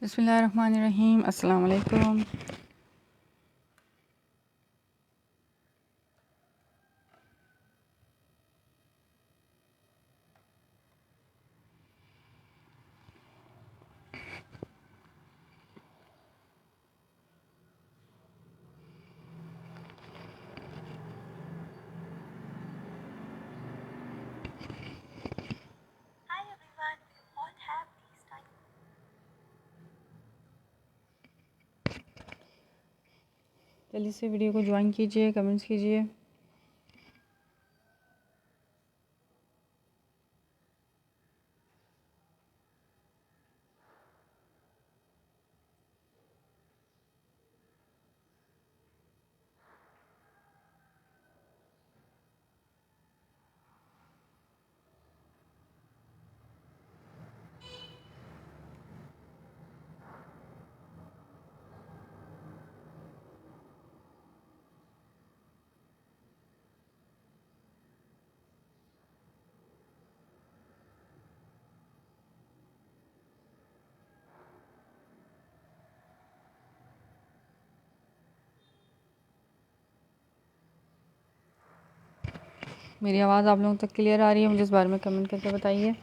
बिस्मिल्लाहिर्रहमानिर्रहीम। अस्सलाम वालेकुम। जल्दी से वीडियो को ज्वाइन कीजिए, कमेंट्स कीजिए। मेरी आवाज़ आप लोगों तक क्लियर आ रही है? मुझे इस बारे में कमेंट करके बताइए।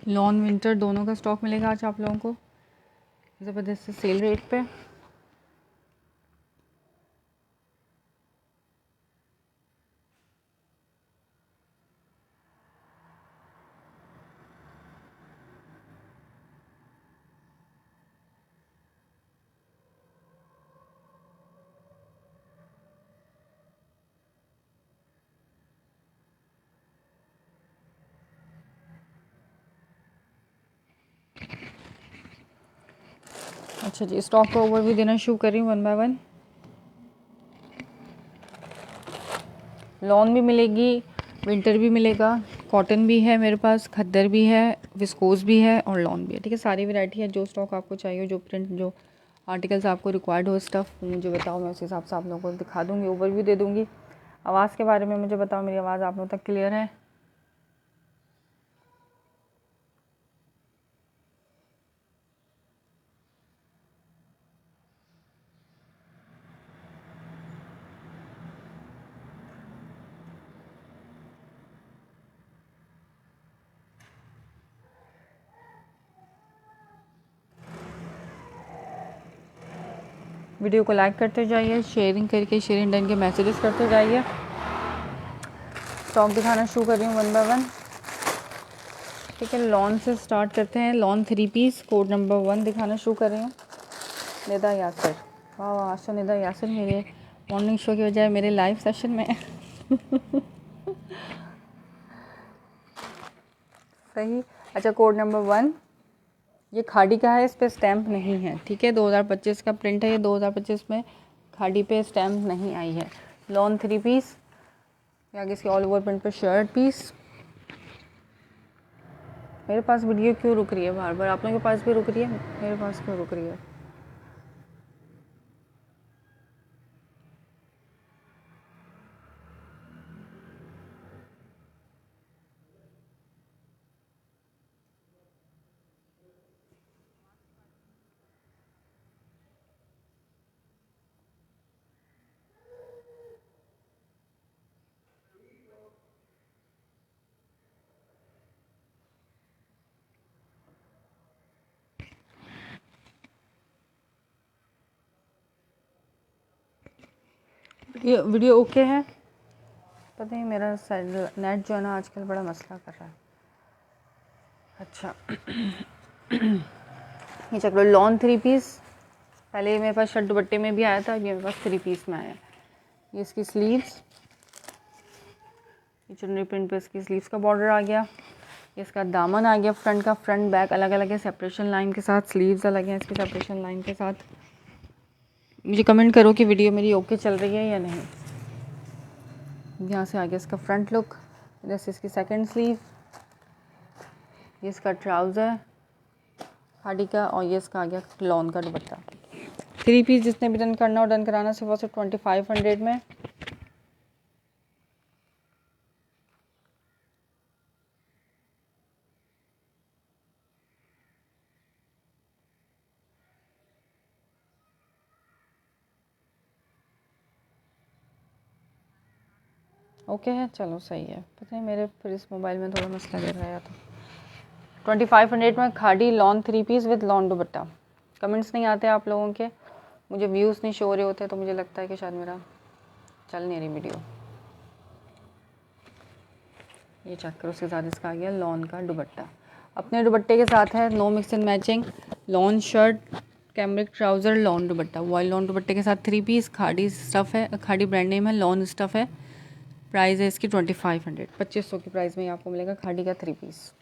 लॉन विंटर दोनों का स्टॉक मिलेगा आज आप लोगों को ज़बरदस्त सेल रेट पे। अच्छा जी, स्टॉक का ओवरव्यू देना शुरू कर रही हूँ वन बाय वन। लॉन भी मिलेगी, विंटर भी मिलेगा, कॉटन भी है मेरे पास, खद्दर भी है, विस्कोस भी है और लॉन भी है। ठीक है, सारी वैरायटी है। जो स्टॉक आपको चाहिए, जो प्रिंट, जो आर्टिकल्स आपको रिक्वायर्ड हो, स्टफ़ मुझे बताओ, मैं उस हिसाब से आप लोगों को दिखा दूँगी, ओवरव्यू दे दूँगी। आवाज़ के बारे में मुझे बताओ, मेरी आवाज़ आप लोगों तक क्लियर है? वीडियो को लाइक करते जाइए, शेयरिंग करके शेयरिंग डन के मैसेजेस करते जाइए। स्टॉक दिखाना शुरू कर रही हूँ वन बाय वन। ठीक है, लॉन से स्टार्ट करते हैं। लॉन 3 पीस कोड नंबर 1 दिखाना शुरू कर रही हूँ। निदा यासर, वाह वाह, आशा निदा यासर मेरे मॉर्निंग शो की बजाय मेरे लाइव सेशन में सही। अच्छा, कोड नंबर 1 ये खाड़ी का है, इस पर स्टैम्प नहीं है। ठीक है, 2025 का प्रिंट है ये। 2025 में खाड़ी पे स्टैम्प नहीं आई है। लॉन 3 पीस, आगे इसके ऑल ओवर प्रिंट पे शर्ट पीस। मेरे पास वीडियो क्यों रुक रही है बार बार? आप लोगों के पास भी रुक रही है, मेरे पास क्यों रुक रही है? वीडियो ओके है? पता नहीं मेरा नेट जो है ना आजकल बड़ा मसला कर रहा है। अच्छा ये चक्कर लॉन 3 पीस, पहले मेरे पास शर्ट दुपट्टे में भी आया था, अभी मेरे पास 3 पीस में आया। ये इसकी स्लीव्स, ये चुनरी प्रिंट पे इसकी स्लीव्स का बॉर्डर आ गया। ये इसका दामन आ गया, फ्रंट का, फ्रंट बैक अलग अलग है सेपरेशन लाइन के साथ, स्लीव्स अलग हैं इसकी सेपरेशन लाइन के साथ। मुझे कमेंट करो कि वीडियो मेरी ओके चल रही है या नहीं। यहाँ से आ गया इसका फ्रंट लुक, इधर से इसकी सेकंड स्लीव, ये इसका ट्राउज़र खाड़ी का, और ये इसका आ गया लॉन का दुपट्टा। 3 पीस जिसने भी डन करना हो डन कराना सिर्फ और सिर्फ 2500 में। ओके है, चलो सही है। पता नहीं मेरे फिर इस मोबाइल में थोड़ा मसला कर रहा था। 2500 में खाड़ी lawn 3 peace with lawn dupatta. Comments नहीं आते आप लोगों के, मुझे व्यूज़ नहीं शो हो रहे होते, तो मुझे लगता है कि शायद मेरा चल नहीं रही वीडियो। ये चेक करो, उसके साथ इसका आ गया लॉन का दुपट्टा। अपने दुपट्टे के साथ है no mix and matching, lawn shirt, cambric trouser, lawn dupatta. While lawn दुपट्टे के साथ 3 पीस, खाड़ी स्टफ़ है, खाड़ी ब्रांड नेम है, लॉन स्टफ़ है। प्राइस है इसकी 2500, 2500 की प्राइस में ही आपको मिलेगा खाड़ी का 3 पीस।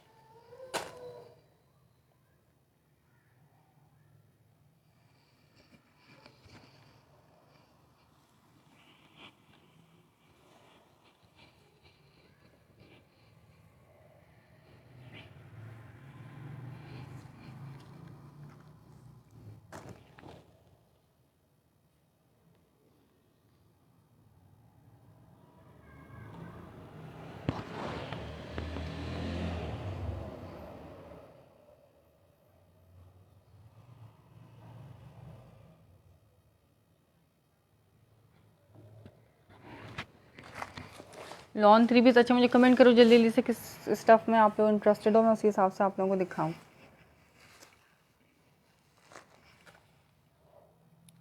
Lawn 3 piece. अच्छा मुझे कमेंट करो जल्दी जल्दी से किस स्टफ़ में आप लोग इंटरेस्टेड हो, मैं उसी हिसाब से आप लोगों को दिखाऊं।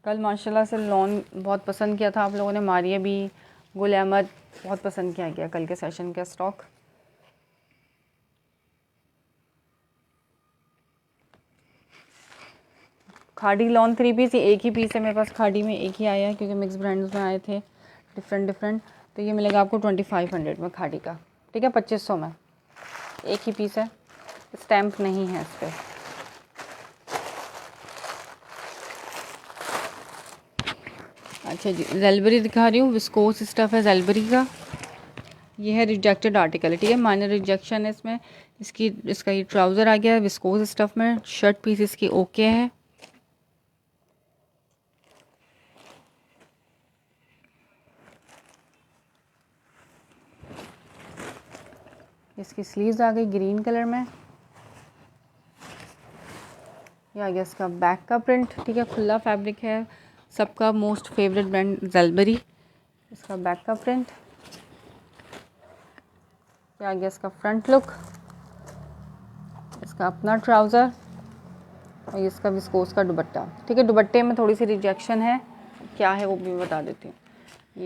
कल माशाल्लाह से लॉन बहुत पसंद किया था आप लोगों ने, मारिया भी, गुल अहमद, बहुत पसंद किया गया कल के सेशन का स्टॉक। खाड़ी लॉन 3 पीस, ये एक ही पीस है मेरे पास, खाड़ी में एक ही आया है क्योंकि मिक्स ब्रांड्स में आए थे डिफरेंट। तो ये मिलेगा आपको 2500 में खाड़ी का, ठीक है, 2500 में एक ही पीस है, स्टैम्प नहीं है इस पर। अच्छा जी, जेलबरी दिखा रही हूँ, विस्कोस स्टफ़ है जेलबरी का। ये है रिजेक्टेड आर्टिकल है, ठीक है, माइनर रिजेक्शन है इसमें। इसका ये ट्राउज़र आ गया है विस्कोस स्टफ़ में, शर्ट पीस इसकी ओके है। इसकी स्लीव्स आ गई ग्रीन कलर में। ये आ गया इसका बैक का प्रिंट, ठीक है, खुला फैब्रिक है, सबका मोस्ट फेवरेट ब्रांड जेलबरी। इसका बैक का प्रिंट, ये आ गया इसका फ्रंट लुक, इसका अपना ट्राउज़र, और ये इसका विस्कोस का दुपट्टा, ठीक है। दुपट्टे में थोड़ी सी रिजेक्शन है, क्या है वो भी मैं बता देती हूँ।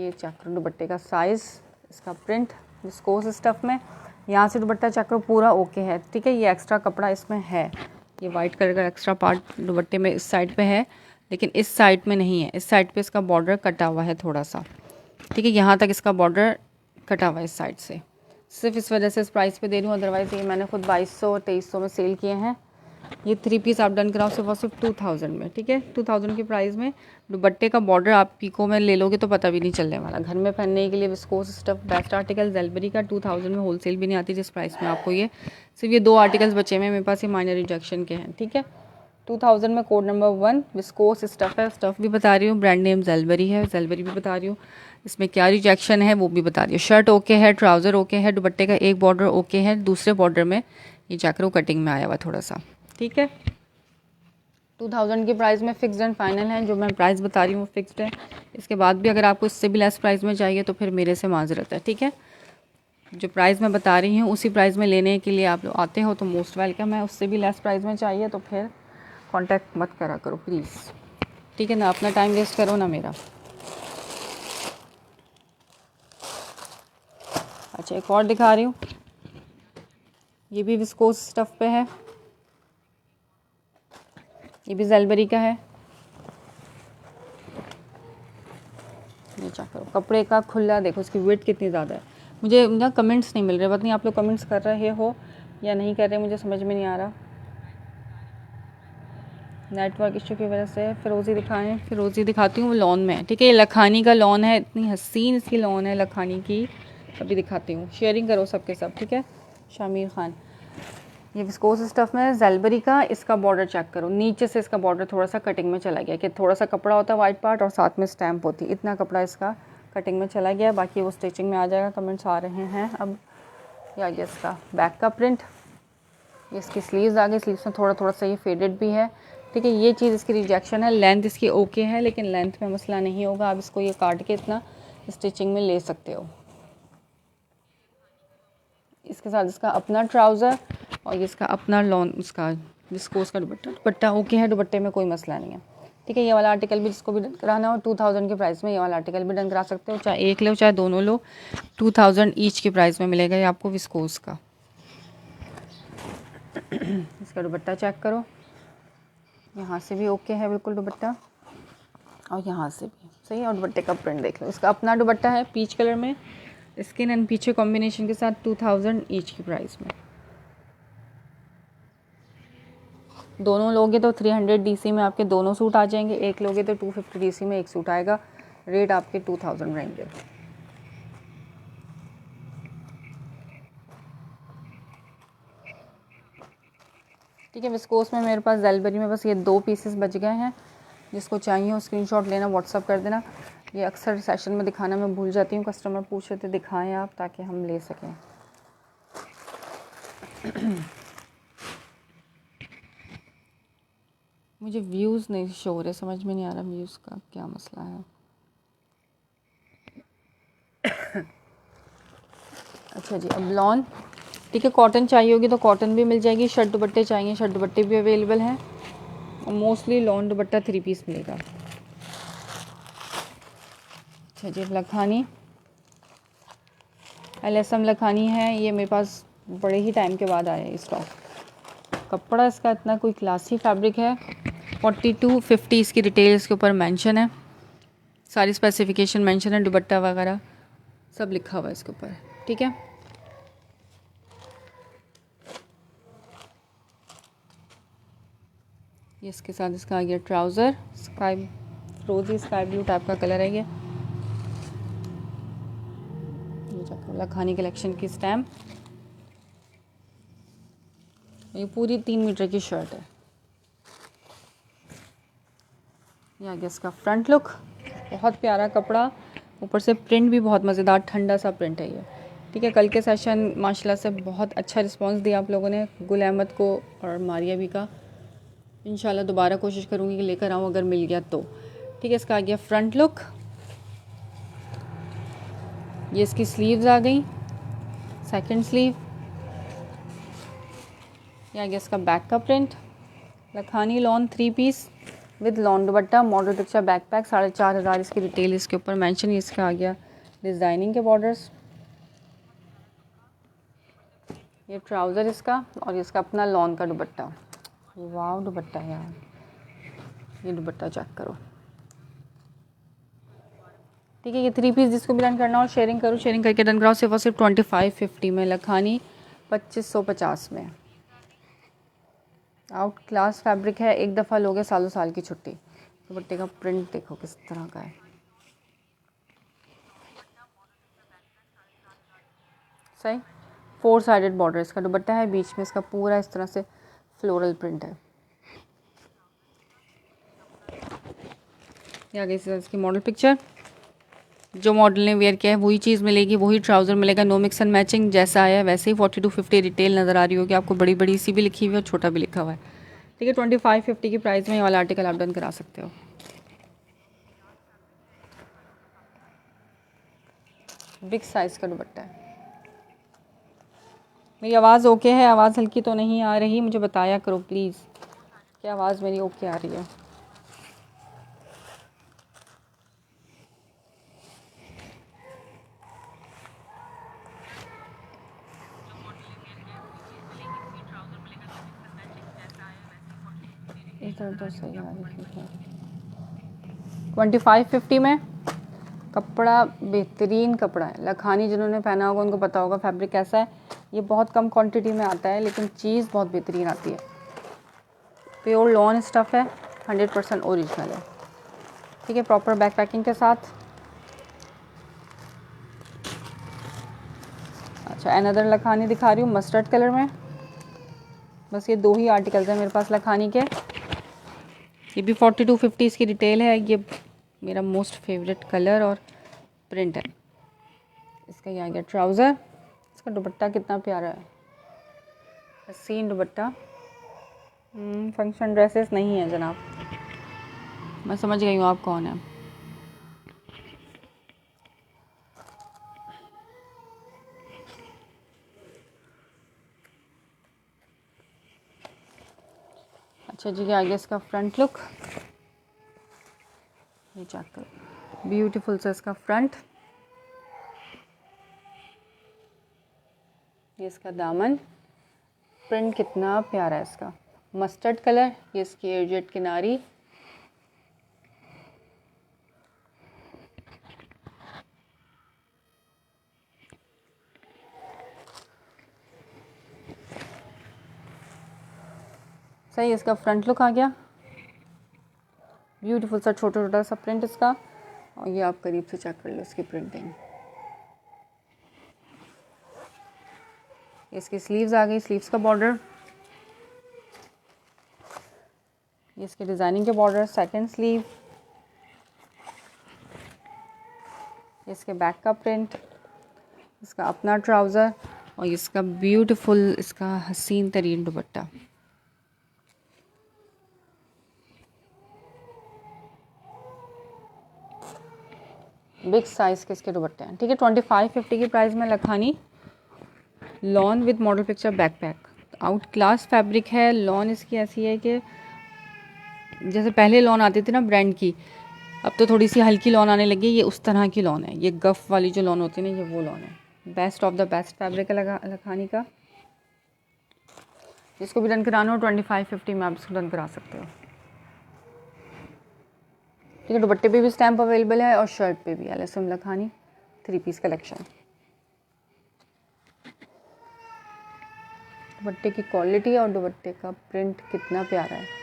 ये चक्र दुपट्टे का साइज़, इसका प्रिंट विस्कोस स्टफ़ में, यहाँ से दुपट्टा चक्र पूरा ओके है, ठीक है। ये एक्स्ट्रा कपड़ा इसमें है, ये वाइट कलर का एक्स्ट्रा पार्ट दुपट्टे में इस साइड पे है, लेकिन इस साइड में नहीं है। इस साइड पे इसका बॉर्डर कटा हुआ है थोड़ा सा, ठीक है, यहाँ तक इसका बॉर्डर कटा हुआ है इस साइड से। सिर्फ इस वजह से इस प्राइस पे दे रही हूँ, अदरवाइज़ ये मैंने खुद 2200 और 2300 में सेल किए हैं। ये 3 पीस आप डन कराओ सिर्फ और सिर्फ 2000 में, ठीक है, 2000 की प्राइस में। दुपट्टे का बॉर्डर आप पीको में ले लोगे तो पता भी नहीं चलने वाला। घर में पहनने के लिए विस्कोस स्टफ बेस्ट आर्टिकल जेलबरी का 2000 में होलसेल भी नहीं आती जिस प्राइस में आपको ये। सिर्फ ये 2 आर्टिकल्स बचे हुए हैं मेरे पास, ये माइनर रिजेक्शन के हैं, ठीक है। 2000 में कोड नंबर 1 विस्कोस स्टफ़ है, स्टफ़ भी बता रही हूँ, ब्रांड नेम जेलबरी है, जेलबरी भी बता रही हूँ, इसमें क्या रिजेक्शन है वो भी बता रही हूँ। शर्ट ओके है, ट्राउज़र ओके है, दुपट्टे का एक बॉर्डर ओके है, दूसरे बॉर्डर में ये जैकरो कटिंग में आया हुआ थोड़ा सा, ठीक है। 2000 की प्राइस में फिक्स्ड एंड फाइनल है, जो मैं प्राइस बता रही हूँ वो फिक्स्ड है। इसके बाद भी अगर आपको इससे भी लेस प्राइस में चाहिए तो फिर मेरे से माजरत है, ठीक है। जो प्राइस मैं बता रही हूँ उसी प्राइस में लेने के लिए आप लोग आते हो तो मोस्ट वेलकम है। उससे भी लेस प्राइस में चाहिए तो फिर कांटेक्ट मत करा करो प्लीज़, ठीक है ना, अपना टाइम वेस्ट करो ना मेरा। अच्छा, एक और दिखा रही हूँ, ये भी विस्कोस स्टफ़ पे है, ये भी ज़ेलबरी का है। ये चेक करो, कपड़े का खुला देखो, इसकी वेट कितनी ज़्यादा है। मुझे ना कमेंट्स नहीं मिल रहे, पता नहीं आप लोग कमेंट्स कर रहे हो या नहीं कर रहे, मुझे समझ में नहीं आ रहा। नेटवर्क इशू की वजह से फ़िरोज़ी दिखाएं, फ़िरोज़ी दिखाती हूँ, वो लॉन में है, ठीक है। ये लखानी का लॉन है, इतनी हसीन इसकी लॉन है लखानी की। अभी दिखाती हूँ, शेयरिंग करो सबके सब, ठीक है। शामिर खान, ये विस्कोस स्टफ़ में ज़ेलबरी का। इसका बॉर्डर चेक करो, नीचे से इसका बॉर्डर थोड़ा सा कटिंग में चला गया, कि थोड़ा सा कपड़ा होता है वाइट पार्ट और साथ में स्टैम्प होती, इतना कपड़ा इसका कटिंग में चला गया, बाकी वो स्टिचिंग में आ जाएगा। कमेंट्स आ रहे हैं अब। या ये इसका बैक का प्रिंट, ये इसकी स्लीव्स आ गई, स्लीव्स में थोड़ा थोड़ा सा ये फेडेड भी है, ठीक है। ये चीज़ इसकी रिजेक्शन है, लेंथ इसकी ओके है, लेकिन लेंथ में मसला नहीं होगा, आप इसको ये काट के इतना स्टिचिंग में ले सकते हो। इसके साथ इसका अपना ट्राउज़र और ये इसका अपना लॉन, इसका विस्कोस का दुपट्टा। दुपट्टा ओके है, दुपट्टे में कोई मसला नहीं है, ठीक है। ये वाला आर्टिकल भी जिसको भी डन कराना हो 2000 के प्राइस में ये वाला आर्टिकल भी डन करा सकते हो, चाहे एक लो चाहे दोनों लो, 2000 ईच के प्राइस में मिलेगा ये आपको विस्कोस का। इसका दुपट्टा चेक करो, यहाँ से भी ओके है बिल्कुल दुपट्टा, और यहाँ से भी सही है। और दुपट्टे का प्रिंट देख लो, इसका अपना दुपट्टा है पीच कलर में, स्किन एंड पीछे कॉम्बिनेशन के साथ 2000 ईच की प्राइस में। दोनों लोगे तो 300 डीसी में आपके दोनों सूट आ जाएंगे, एक लोगे तो 250 डीसी में एक सूट आएगा। रेट आपके 2000 रहेंगे। ठीक है। विस्कोस में मेरे पास ज़ेलबरी में बस ये 2 पीसेस बच गए हैं, जिसको चाहिए हो स्क्रीनशॉट लेना, व्हाट्सअप कर देना। ये अक्सर सेशन में दिखाना मैं भूल जाती हूँ, कस्टमर पूछ रहे थे दिखाएं आप, ताकि हम ले सकें। मुझे व्यूज़ नहीं शो हो रहे, समझ में नहीं आ रहा व्यूज़ का क्या मसला है। अच्छा जी, अब लॉन, ठीक है। कॉटन चाहिए होगी तो कॉटन भी मिल जाएगी, शर्ट दुपट्टे चाहिए शर्ट दुपट्टे भी अवेलेबल हैं, और मोस्टली लॉन दुपट्टा 3 पीस मिलेगा। अच्छा जी, लखानी LSM लखानी है, ये मेरे पास बड़े ही टाइम के बाद आया है स्टॉक। कपड़ा इसका इतना कोई क्लासी फैब्रिक है, 4250 इसकी डिटेल इसके ऊपर मेंशन है, सारी स्पेसिफिकेशन मेंशन है, दुपट्टा वगैरह सब लिखा हुआ है इसके ऊपर, ठीक है। ये इसके साथ इसका आ गया ट्राउज़र, स्काई रोजी स्काई ब्लू टाइप का कलर है ये लखानी कलेक्शन की स्टैम्प। ये पूरी 3 मीटर की शर्ट है। ये आ गया इसका फ्रंट लुक, बहुत प्यारा कपड़ा, ऊपर से प्रिंट भी बहुत मज़ेदार ठंडा सा प्रिंट है ये, ठीक है। कल के सेशन माशाल्लाह से बहुत अच्छा रिस्पांस दिया आप लोगों ने, गुल अहमद को और मारिया भी का। इंशाल्लाह दोबारा कोशिश करूँगी कि लेकर आऊँ अगर मिल गया तो, ठीक है। इसका आ गया फ्रंट लुक, ये इसकी स्लीव्स आ गई, सेकंड स्लीव। ये आ गया इसका बैक का print, Lakhani lawn 3 peace with lawn dupatta, model rickshaw backpack, 4500 इसकी डिटेल इसके ऊपर मेंशन। इसका आ गया डिज़ाइनिंग के बॉर्डर्स, ये ट्राउज़र इसका, और इसका अपना लॉन का दुपट्टा। वाह दुपट्टा यार, ये दुपट्टा चेक करो, ठीक है। ये 3 पीस जिसको भी डन करना हो शेयरिंग करो, शेयरिंग करके डन कराओ। सिर्फ और सिर्फ 2550 में, लखानी 2550 में। आउट क्लास फैब्रिक है, एक दफ़ा लोगे सालों साल की छुट्टी। दुपट्टे का प्रिंट देखो किस तरह का है, सही 4 साइडेड बॉर्डर इसका दुपट्टा है, बीच में इसका पूरा इस तरह से फ्लोरल प्रिंट है। ये आगे से इसकी मॉडल पिक्चर, जो मॉडल ने वेयर किया है वही चीज़ मिलेगी, वही ट्राउज़र मिलेगा, नो मिक्स एंड मैचिंग, जैसा आया है वैसे ही। 4250 डिटेल नज़र आ रही होगी आपको, बड़ी बड़ी सी भी लिखी हुई है और छोटा भी लिखा हुआ है, ठीक है। 2550 की प्राइस में ये वाला आर्टिकल आप डन करा सकते हो। बिग साइज़ का दुपट्टा है। मेरी आवाज़ ओके है, आवाज़ हल्की तो नहीं आ रही, मुझे बताया करो प्लीज़ क्या आवाज़ मेरी ओके आ रही है। इधर तो सही आ रही है। 2550 में कपड़ा बेहतरीन कपड़ा है। लखानी जिन्होंने पहना होगा उनको पता होगा फैब्रिक कैसा है। ये बहुत कम क्वांटिटी में आता है लेकिन चीज़ बहुत बेहतरीन आती है। प्योर लॉन स्टफ़ है, 100% ओरिजिनल है। ठीक है, प्रॉपर बैक पैकिंग के साथ। अच्छा, अनदर लखानी दिखा रही हूँ मस्टर्ड कलर में। बस ये 2 ही आर्टिकल्स हैं मेरे पास लखानी के। ये भी 4250 इसकी रिटेल है। ये मेरा मोस्ट फेवरेट कलर और प्रिंट है। इसका ये आ गया ट्राउज़र। इसका दुपट्टा कितना प्यारा है, हसीन दुपट्टा। फंक्शन ड्रेसेस नहीं है जनाब, मैं समझ गई हूँ आप कौन है। अच्छा जी, आगे इसका फ्रंट लुक ये चेक करो, ब्यूटीफुल सा इसका फ्रंट। ये इसका दामन, प्रिंट कितना प्यारा है इसका, मस्टर्ड कलर। ये इसकी एजेड किनारी। सही, इसका फ्रंट लुक आ गया, ब्यूटीफुल सा छोटा छोटा सा प्रिंट इसका। और ये आप करीब से चेक कर लो इसकी प्रिंटिंग। इसकी स्लीव्स आ गई, स्लीव्स का बॉर्डर। ये इसके डिज़ाइनिंग के बॉर्डर, सेकंड स्लीव। इसके बैक का प्रिंट, इसका अपना ट्राउज़र और इसका ब्यूटीफुल इसका हसीन तरीन दुपट्टा। बिग साइज़ के इसके दुपट्टे हैं। ठीक है, 2550 की प्राइस में Lakhani lawn with model picture backpack. Out class fabric है। लॉन इसकी ऐसी है कि जैसे पहले लॉन आती थी ना ब्रांड की, अब तो थोड़ी सी हल्की लॉन आने लगी। ये उस तरह की लॉन है, ये गफ वाली जो लॉन होती है ना, ये वो लॉन है। Best of the best fabric है लखानी का। जिसको भी डन कराना हो 2550 में आप इसको डन करा सकते हो। ठीक है, दुपट्टे पे भी स्टैम्प अवेलेबल है और शर्ट पे भी LSM लखानी 3 पीस कलेक्शन। दुपट्टे की क्वालिटी और दुपट्टे का प्रिंट कितना प्यारा है।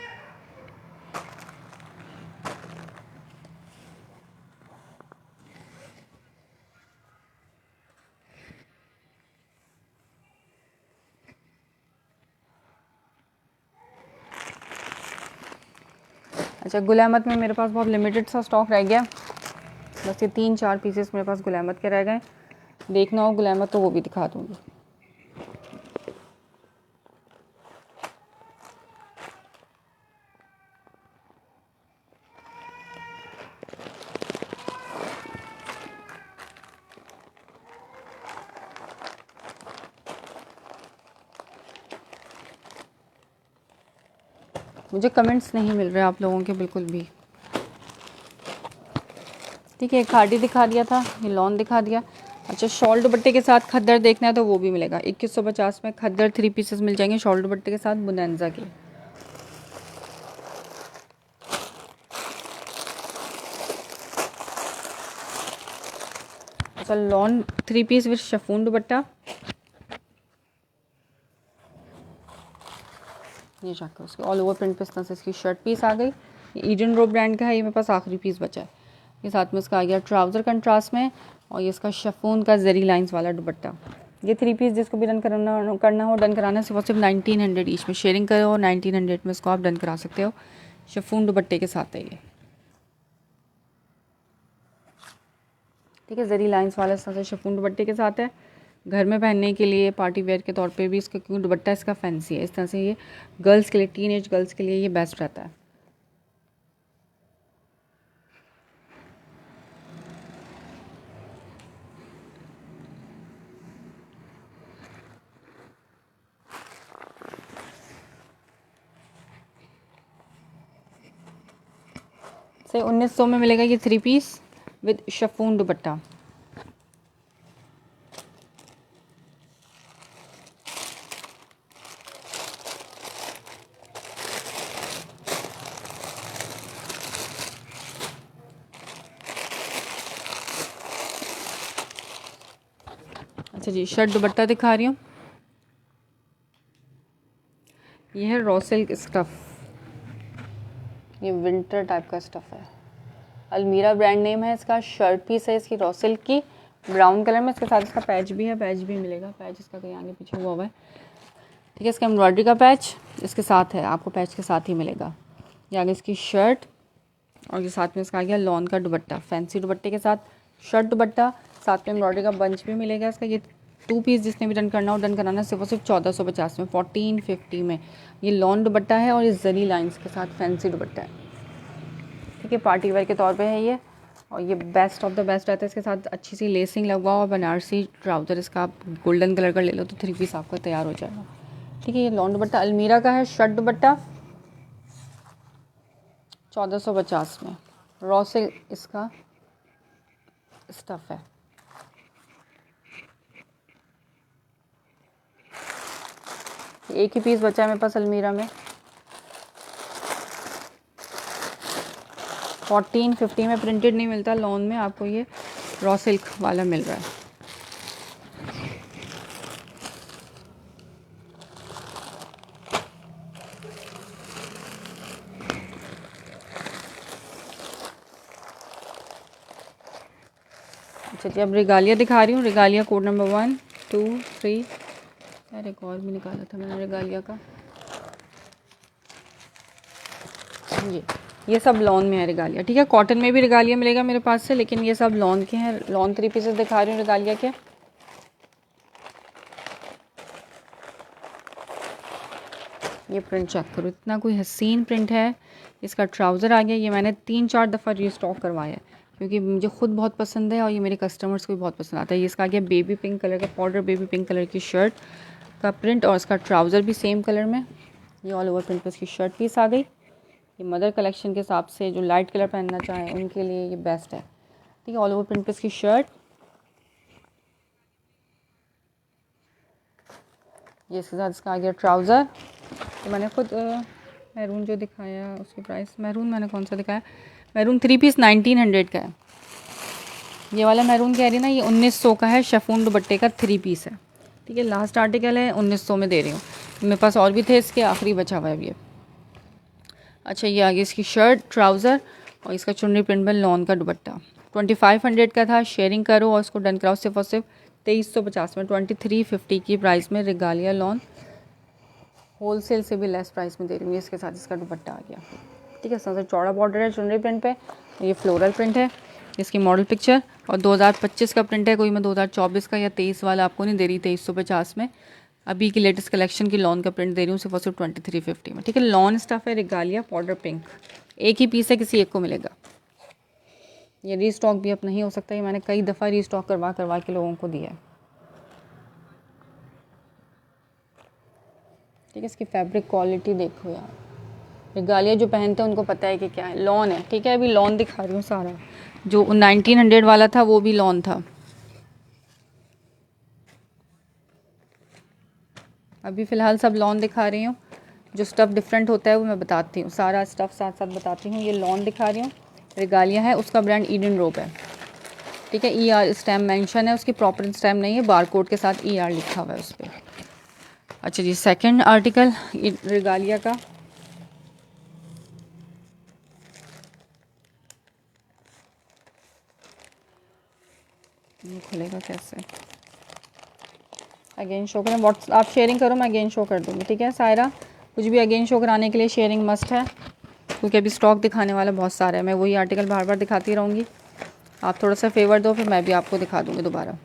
अच्छा, गुल अहमद में मेरे पास बहुत लिमिटेड सा स्टॉक रह गया। बस ये 3-4 पीसेस मेरे पास गुल अहमद के रह गए। देखना हो गुल अहमद तो वो भी दिखा दूँगी। मुझे कमेंट्स नहीं मिल रहे आप लोगों के बिल्कुल भी। ठीक है, खाड़ी दिखा दिया था, ये लॉन दिखा दिया। अच्छा, शॉल दुपट्टे के साथ खद्दर देखना है तो वो भी मिलेगा। 2150 में खद्दर 3 पीसेस मिल जाएंगे शॉल दुपट्टे के साथ बुनैंजा के। अच्छा, लॉन 3 पीस विद शिफॉन दुपट्टा। ये जाकर उसके ऑल ओवर प्रिंट पे इस तरह से इसकी शर्ट पीस आ गई। ये ईडन रो ब्रांड का है, ये मेरे पास आखिरी पीस बचा है। ये साथ में इसका आ गया ट्राउज़र कंट्रास्ट में और ये इसका शिफॉन का जरी लाइंस वाला दुपट्टा। ये 3 पीस जिसको भी डन करना हो डन कराना सिर्फ 1900 ईच में शेयरिंग करो और 1900 में इसको आप डन करा सकते हो। शिफॉन दुपट्टे के साथ है ये। ठीक है, जरी लाइंस वाला इस तरह से शिफॉन दुपट्टे के साथ है। घर में पहनने के लिए पार्टी वेयर के तौर पे भी इसका, क्योंकि दुपट्टा इसका फैंसी है, इस तरह से ये गर्ल्स के लिए, टीनेज गर्ल्स के लिए ये बेस्ट रहता है। से 1900 में मिलेगा ये 3 पीस विद शिफॉन दुपट्टा। अच्छा जी, शर्ट दुपट्टा दिखा रही हूँ। ये है रॉ सिल्क स्टफ़, ये विंटर टाइप का स्टफ़ है। अलमीरा ब्रांड नेम है इसका। शर्ट पीस है इसकी रॉ सिल्क की, ब्राउन कलर में। इसके साथ इसका पैच भी है, पैच भी मिलेगा। पैच इसका कहीं आगे पीछे हुआ है, ठीक है। इसका एम्ब्रॉयडरी का पैच इसके साथ है, आपको पैच के साथ ही मिलेगा। ये आगे इसकी शर्ट, और ये साथ में इसका आ गया लॉन का दुपट्टा, फैंसी दुपट्टे के साथ शर्ट दुपट्टा, साथ में एम्ब्रॉयडरी का बंच भी मिलेगा इसका। ये 2 पीस जिसने भी डन करना हो डन कराना, सिर्फ और सिर्फ 1450 में, 1450 में। ये लॉन दुपट्टा है और ये जरी लाइंस के साथ फैंसी दुपट्टा है, ठीक है। पार्टी वेयर के तौर पे है ये, और ये बेस्ट ऑफ द बेस्ट रहता है। इसके साथ अच्छी सी लेसिंग लगवाओ और बनारसी ट्राउज़र इसका आप गोल्डन कलर का ले लो तो 3 पीस आपका तैयार हो जाएगा, ठीक है। ये लॉन दुपट्टा अलमीरा का है। शर्ट दुपट्टा 1450 में, रॉ सिल्क इसका स्टफ़ है। एक ही पीस बचा है मेरे पास अलमीरा में। 1450 में, प्रिंटेड नहीं मिलता लॉन में, आपको ये रॉ सिल्क वाला मिल रहा है। अच्छा जी, अब रिगालिया दिखा रही हूँ। रिगालिया कोड नंबर 1 2 3, यार एक और भी निकाला था मैंने रिगालिया का। ये सब लॉन में है रिगालिया, ठीक है। कॉटन में भी रिगालिया मिलेगा मेरे पास से, लेकिन ये सब लॉन के हैं। लॉन 3 पीसेस दिखा रही हूँ रिगालिया के। ये प्रिंट चेक करो, इतना कोई हसीन प्रिंट है। इसका ट्राउज़र आ गया। ये मैंने 3-4 दफ़ा रीस्टॉक करवाया है, क्योंकि मुझे खुद बहुत पसंद है और ये मेरे कस्टमर्स को भी बहुत पसंद आता है। ये इसका आ गया बेबी पिंक कलर का, पाउडर बेबी पिंक कलर की शर्ट का प्रिंट, और इसका ट्राउज़र भी सेम कलर में। ये ऑल ओवर प्रिंट पर इसकी शर्ट पीस आ गई। ये मदर कलेक्शन के हिसाब से जो लाइट कलर पहनना चाहें उनके लिए ये बेस्ट है, ठीक है। ऑल ओवर प्रिंट पे इसकी शर्ट, ये इसके साथ इसका आ गया ट्राउज़र। तो मैंने खुद मैरून जो दिखाया उसकी प्राइस, मैरून मैंने कौन सा दिखाया, मैरून 3 पीस 1900 का है। ये वाला मैरून कह रही ना, ये 1900 का है। शेफून दुपट्टे का 3 पीस है, ठीक है। लास्ट आर्टिकल है, 1900 में दे रही हूँ। मेरे पास और भी थे, इसके आखिरी बचा हुआ है ये। अच्छा, ये आगे इसकी शर्ट, ट्राउज़र और इसका चुन्नी प्रिंट में लॉन का दुपट्टा। 2500 का था। शेयरिंग करो और उसको डन कराओ सिर्फ और सिर्फ 2350 में, 2350 की प्राइस में रिगालिया लॉन होलसेल से भी लेस प्राइस में दे रही हूँ। इसके साथ इसका दुपट्टा आ गया, ठीक है। सबसे चौड़ा बॉर्डर है चुनरी प्रिंट पे। ये फ्लोरल प्रिंट है, इसकी मॉडल पिक्चर, और 2025 का प्रिंट है। कोई मैं 2024 का या 23 वाला आपको नहीं दे रही 2350 में। अभी की लेटेस्ट कलेक्शन की लॉन का प्रिंट दे रही हूँ सिर्फ और सिर्फ 2350 में, ठीक है। लॉन स्टफ़ है रिगालिया पाउडर पिंक, एक ही पीस है, किसी एक को मिलेगा। ये रीस्टॉक भी अब नहीं हो सकता, ये मैंने कई दफ़ा रीस्टॉक करवा के लोगों को दिया है, ठीक है। इसकी फैब्रिक क्वालिटी देखो यार, रिगालिया जो पहनते हैं उनको पता है कि क्या है। लॉन है, ठीक है। अभी लॉन दिखा रही हूँ सारा, जो 1900 वाला था वो भी लॉन था। अभी फ़िलहाल सब लॉन दिखा रही हूँ। जो स्टफ़ डिफरेंट होता है वो मैं बताती हूँ, सारा स्टफ़ साथ साथ बताती हूँ। ये लॉन दिखा रही हूँ, रिगालिया है, उसका ब्रांड ईडन रोप है, ठीक है। ER स्टैम्प मेंशन है, उसकी प्रॉपर स्टैम्प नहीं है, बारकोड के साथ ER लिखा हुआ है उस पर। अच्छा जी, सेकंड आर्टिकल रिगालिया का, ये खुलेगा कैसे, अगेन शो करें। व्हाट्स आप शेयरिंग करो, मैं अगेन शो कर दूँगी, ठीक है। सायरा, कुछ भी अगेन शो कराने के लिए शेयरिंग मस्ट है, क्योंकि अभी स्टॉक दिखाने वाला बहुत सारा है। मैं वही आर्टिकल बार बार दिखाती रहूँगी, आप थोड़ा सा फेवर दो, फिर मैं भी आपको दिखा दूँगी दोबारा।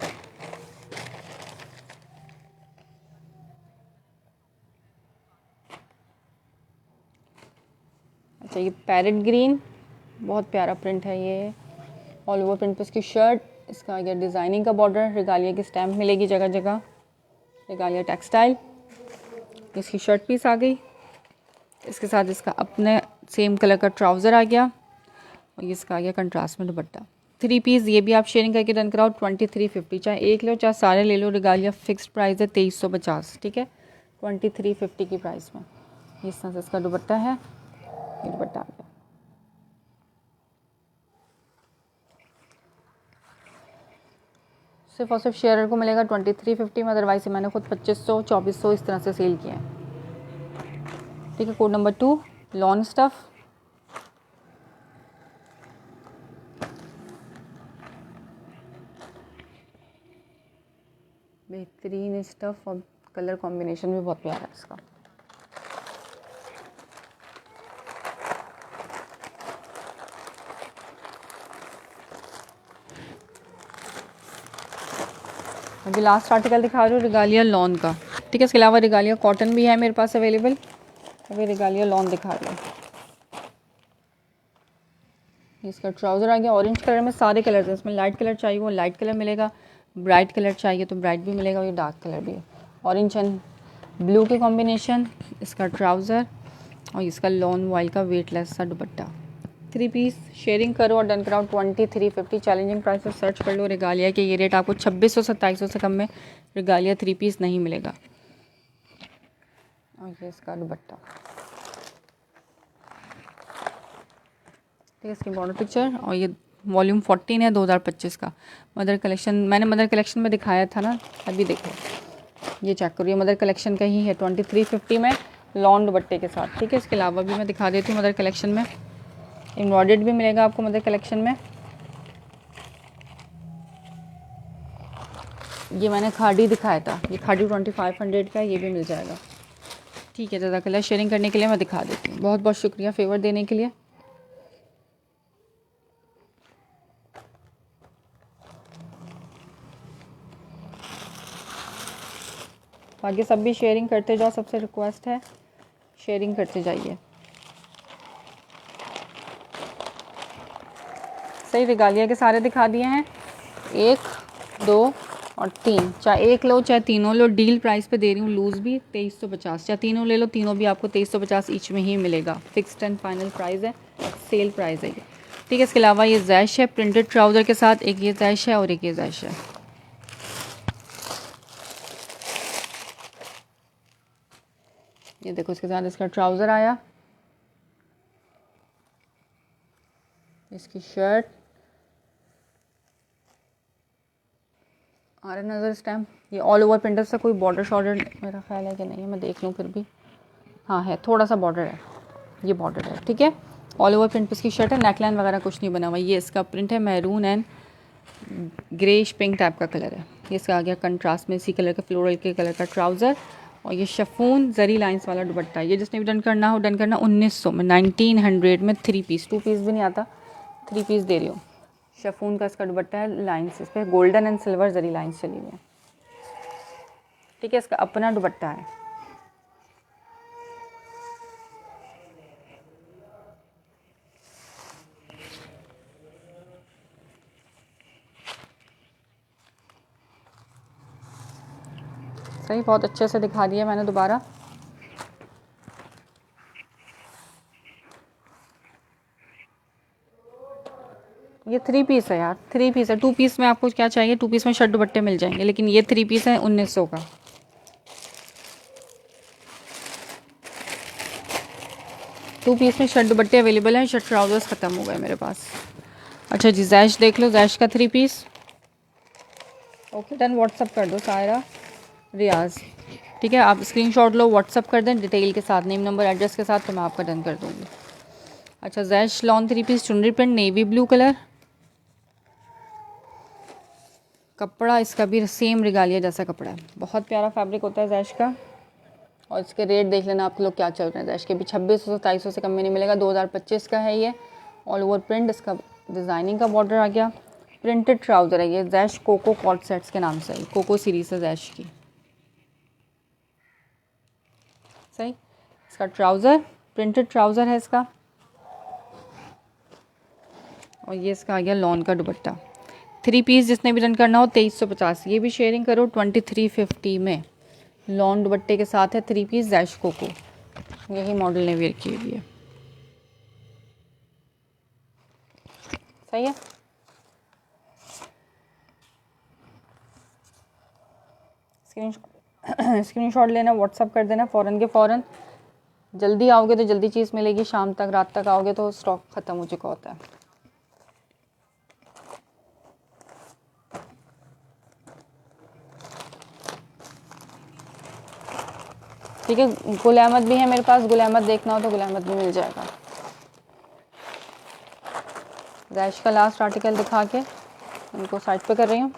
अच्छा, ये पैरेट ग्रीन, बहुत प्यारा प्रिंट है ये। ऑल ओवर प्रिंट पे इसकी शर्ट, इसका आगे डिज़ाइनिंग का बॉर्डर, रिगालिया की स्टैम्प मिलेगी जगह जगह, रिगालिया टेक्सटाइल। इसकी शर्ट पीस आ गई, इसके साथ इसका अपने सेम कलर का ट्राउज़र आ गया, और इसका आ गया कंट्रास्ट में दुपट्टा। 3 पीस ये भी आप शेयरिंग करके डन कराओ 2350, चाहे एक लो चाहे सारे ले लो। रिगालिया फिक्स्ड प्राइस है 2350, ठीक है। 2350 की प्राइस में इस तरह से इसका दुपट्टा है, ये दुपट्टा आ गया। सिर्फ और सिर्फ शेयरर को मिलेगा 2350 में, अदरवाइज मैंने खुद 2500 2400 इस तरह से सेल किया है। ठीक है, कोड नंबर 2 लॉन स्टफ़। बेहतरीन स्टफ़ और कलर कॉम्बिनेशन भी बहुत प्यारा है इसका। अभी लास्ट आर्टिकल दिखा रही हूँ रिगालिया लॉन का। ठीक है, इसके अलावा रिगालिया कॉटन भी है मेरे पास अवेलेबल। अभी रिगालिया लॉन दिखा रही हूँ। इसका ट्राउज़र आ गया ऑरेंज कलर में, सारे कलर्स हैं इसमें। लाइट कलर चाहिए वो लाइट कलर मिलेगा, ब्राइट कलर चाहिए तो ब्राइट भी मिलेगा, और ये डार्क कलर भी है। ऑरेंज एंड ब्लू के कॉम्बिनेशन, इसका ट्राउज़र और इसका लॉन वॉइल का वेटलेस सा दुपट्टा। 3 पीस शेयरिंग करो और डन कराओ 2350। चैलेंजिंग प्राइस सर्च कर लो रिगालिया के, ये रेट आपको 2600 2700 से कम में रिगालिया 3 पीस नहीं मिलेगा। और ये इसका दुपट्टा। ठीक है, इसकी बॉर्डर पिक्चर। और ये वॉल्यूम 14 है 2025 का मदर कलेक्शन। मैंने मदर कलेक्शन में दिखाया था ना, अभी देखो ये चेक करो, ये मदर कलेक्शन का ही है 2350 में लॉन दुपट्टे के साथ। ठीक है, इसके अलावा भी मैं दिखा देती हूँ मदर कलेक्शन में। एम्ब्रॉयडर्ड भी मिलेगा आपको मदर कलेक्शन में। ये मैंने खाड़ी दिखाया था, ये खाड़ी 2500 का, ये भी मिल जाएगा। ठीक है, जज़ाकल्लाह। शेयरिंग करने के लिए मैं दिखा देती हूँ। बहुत बहुत शुक्रिया फेवर देने के लिए। बाकी सब भी शेयरिंग करते जाओ, सबसे रिक्वेस्ट है शेयरिंग करते जाइए। सही, रिगालिया के सारे दिखा दिए हैं। 1 2 और 3, चाहे एक लो चाहे तीनों लो, डील प्राइस पे दे रही हूँ। लूज़ भी 2350, चाहे तीनों ले लो, तीनों भी आपको 2350 ईच में ही मिलेगा। फिक्स्ड एंड फाइनल प्राइस है, सेल प्राइस है ये। ठीक है, इसके अलावा ये जैश है प्रिंटेड ट्राउज़र के साथ। एक ये जैश है और एक ये जैश है। ये देखो, इसके साथ इसका ट्राउज़र आया, इसकी शर्ट आ रहा नज़र स्टैम्प। ये ऑल ओवर प्रिंटर से कोई बॉर्डर शॉर्डर मेरा ख्याल है कि नहीं है, मैं देख लूँ फिर भी। हाँ है, थोड़ा सा बॉर्डर है, ये बॉर्डर है। ठीक है, ऑल ओवर प्रिंट पे इसकी शर्ट है, नेकलाइन वगैरह कुछ नहीं बना हुआ। ये इसका प्रिंट है maroon and greyish pink type का कलर है। ये इसका आ गया कंट्रास्ट में इसी कलर का फ्लोरल के कलर का ट्राउज़र, और ये शफून जरी लाइंस वाला दुपट्टा। ये जिसने भी डन करना हो डन करना। 1900 में 1900 में 3 पीस, 2 पीस भी नहीं आता, 3 पीस दे रही हूँ। शफून का इसका दुपट्टा है, लाइंस इस पर golden and silver zari lines चली हुई है। ठीक है, इसका अपना दुपट्टा है। सही, बहुत अच्छे से दिखा दिया मैंने दोबारा। ये 3 पीस है यार, 3 पीस है। 2 पीस में आपको क्या चाहिए, 2 पीस में शर्ट दुपट्टे मिल जाएंगे, लेकिन ये 3 पीस है 1900 का। टू पीस में शर्ट दुपट्टे अवेलेबल हैं, शर्ट ट्राउजर्स ख़त्म हो गए मेरे पास। अच्छा जी, जैश देख लो, जैश का 3 पीस। ओके डन, व्हाट्सअप कर दो सायरा रियाज। ठीक है, आप स्क्रीनशॉट लो, व्हाट्सअप कर दें डिटेल के साथ, नेम नंबर एड्रेस के साथ, तो मैं आपका डन कर दूँगी। अच्छा, जैश लॉन 3 पीस चुनरी प्रिंट नेवी ब्लू कलर, कपड़ा इसका भी सेम रिगालिया जैसा कपड़ा है, बहुत प्यारा फैब्रिक होता है जैश का। और इसके रेट देख लेना आप लोग क्या चल रहे हैं। जैश के भी 2600 2700 से कम में नहीं मिलेगा। 2025 का है ये, ऑल ओवर प्रिंट, इसका डिज़ाइनिंग का बॉर्डर आ गया। प्रिंटेड ट्राउज़र है ये, जैश कोको कॉर्ड सेट्स के नाम से, कोको सीरीज है जैश की। सही, इसका ट्राउज़र प्रिंटेड ट्राउज़र है इसका, और ये इसका आ गया लॉन का दुपट्टा। 3 पीस जिसने भी रन करना हो 2350। ये भी शेयरिंग करो 2350 में लॉन दुपट्टे के साथ है। 3 पीस जैश कोको, यही मॉडल ने वेयर की हुई है। सही है, स्क्रीनशॉट लेना, व्हाट्सअप कर देना फ़ौरन के फ़ौरन। जल्दी आओगे तो जल्दी चीज़ मिलेगी, शाम तक रात तक आओगे तो स्टॉक ख़त्म हो चुका होता है। ठीक है। गुल अहमद भी है मेरे पास, गुल अहमद देखना हो तो गुल अहमद भी मिल जाएगा। रैश का लास्ट आर्टिकल दिखा के उनको साइड पे कर रही हूँ।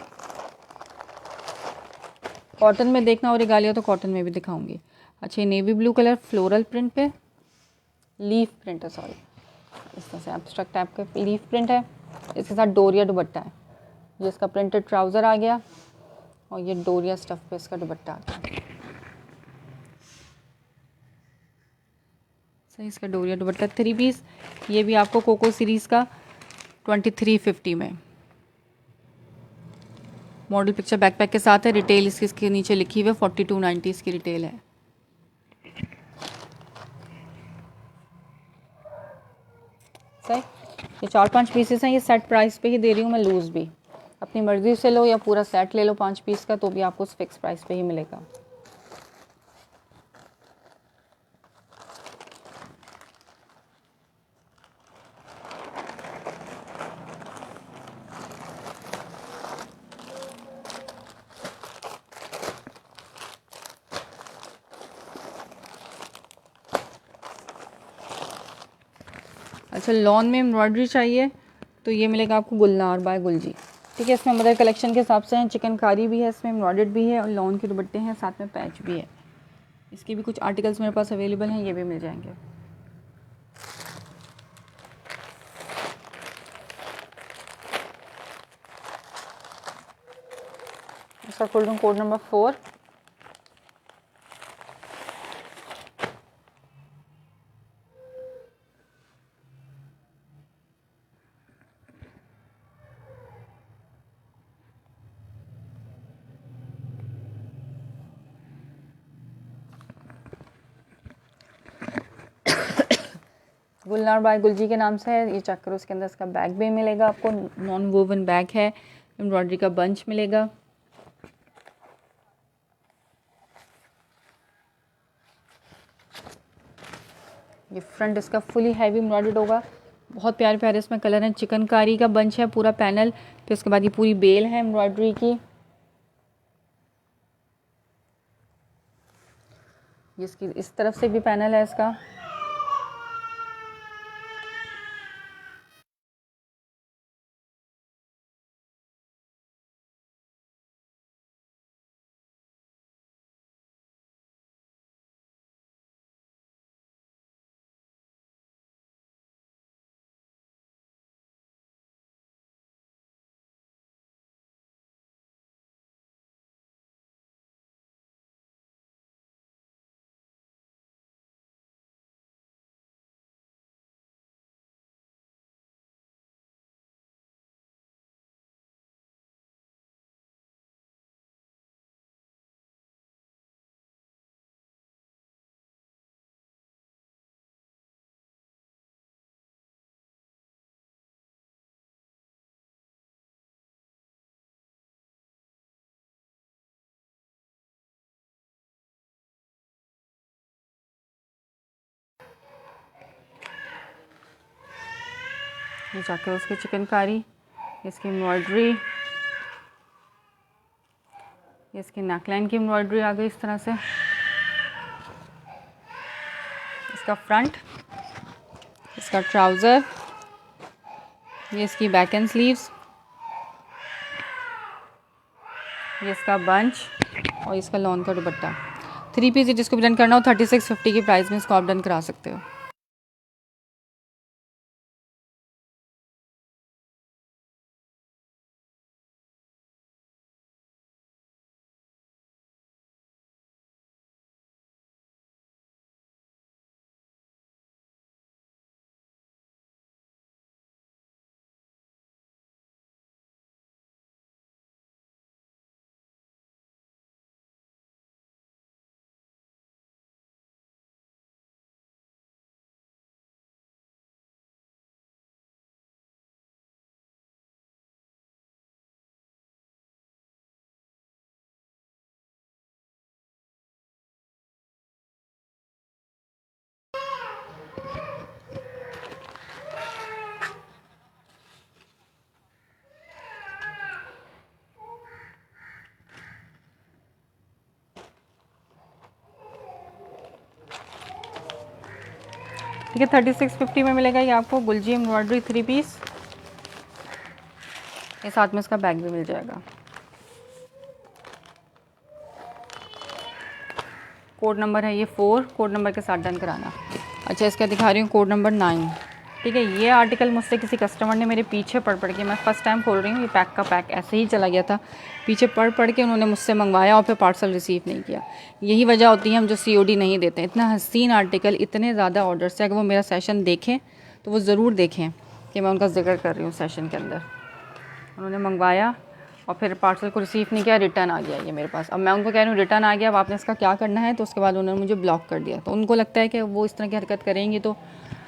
कॉटन में देखना हो रिगालिया तो कॉटन में भी दिखाऊंगी। अच्छा, ये navy blue colour floral print पे, लीफ प्रिंट है, सॉरी, इस तरह से एब्स्ट्रैक्ट टाइप का लीफ प्रिंट है। इसके साथ डोरिया दुपट्टा है, जिसका प्रिंटेड ट्राउज़र आ गया और ये डोरिया स्टफ पे इसका दुपट्टा आ गया। सही, इसका डोरिया दुपट्टा 3 पीस। ये भी आपको कोको सीरीज़ का 2350 में। मॉडल पिक्चर बैकपैक के साथ है। रिटेल इसके नीचे लिखी हुई है 4290 इसकी रिटेल है। सही, ये 4-5 पीसेस हैं। ये सेट प्राइस पे ही दे रही हूँ मैं, लूज़ भी। अपनी मर्ज़ी से लो या पूरा सेट ले लो 5 पीस का, तो भी आपको उस फिक्स प्राइस पे ही मिलेगा। अच्छा, लॉन में एम्ब्रॉयडरी चाहिए तो ये मिलेगा आपको गुलनार बाय गुलजी। ठीक है, इसमें मदर कलेक्शन के हिसाब से है, चिकनकारी भी है, इसमें एम्ब्रॉयडर्ड भी है और लॉन के दुपट्टे हैं, साथ में पैच भी है। इसके भी कुछ आर्टिकल्स मेरे पास अवेलेबल हैं, ये भी मिल जाएंगे। इसका folding code number 4। Gulnar bye गुलजी के नाम से है, ये चेक करो। इसके अंदर इसका बैग भी मिलेगा आपको, नॉन वोवन बैग है, एम्ब्रॉयडरी का बंच मिलेगा। ये फ्रंट इसका फुली हैवी एम्ब्रॉयडर्ड होगा, बहुत प्यारे प्यारे इसमें कलर हैं। चिकनकारी का बंच है पूरा पैनल, फिर उसके बाद ये पूरी बेल है एम्ब्रॉयडरी की। इसकी इस तरफ से भी पैनल है इसका। ये जाकर उसकी चिकनकारी, इसकी एम्ब्रॉयडरी, इसकी नेकलाइन की एम्ब्रॉयडरी आ गई इस तरह से। इसका फ्रंट, इसका ट्राउज़र, ये इसकी बैक एंड स्लीव्स, ये इसका बंच और इसका लॉन का दुपट्टा। 3 पीस जिसको भी डन करना हो 3650 की प्राइस में इसको आप डन करा सकते हो। ठीक है। 3650 में मिलेगा ये आपको गुलजी एम्ब्रॉयडरी 3 पीस। ये साथ में इसका बैग भी मिल जाएगा। कोड नंबर है ये 4, कोड नंबर के साथ डन कराना। अच्छा, इसका दिखा रही हूँ कोड नंबर 9। ठीक है, ये आर्टिकल मुझसे किसी कस्टमर ने मेरे पीछे पढ़ के, मैं फ़र्स्ट टाइम खोल रही हूँ, ये पैक का पैक ऐसे ही चला गया था, पीछे पढ़ के उन्होंने मुझसे मंगवाया और फिर पार्सल रिसीव नहीं किया। यही वजह होती है हम जो COD नहीं देते। इतना हसीन आर्टिकल, इतने ज़्यादा ऑर्डर्स है, अगर वो मेरा सेशन देखें तो वो ज़रूर देखें कि मैं उनका जिक्र कर रही हूँ सेशन के अंदर। उन्होंने मंगवाया और फिर पार्सल को रिसीव नहीं किया, रिटर्न आ गया ये मेरे पास। अब मैं उनको कह रही हूँ रिटर्न आ गया, अब आपने इसका क्या करना है, तो उसके बाद उन्होंने मुझे ब्लॉक कर दिया। तो उनको लगता है कि वो इस तरह की हरकत करेंगी तो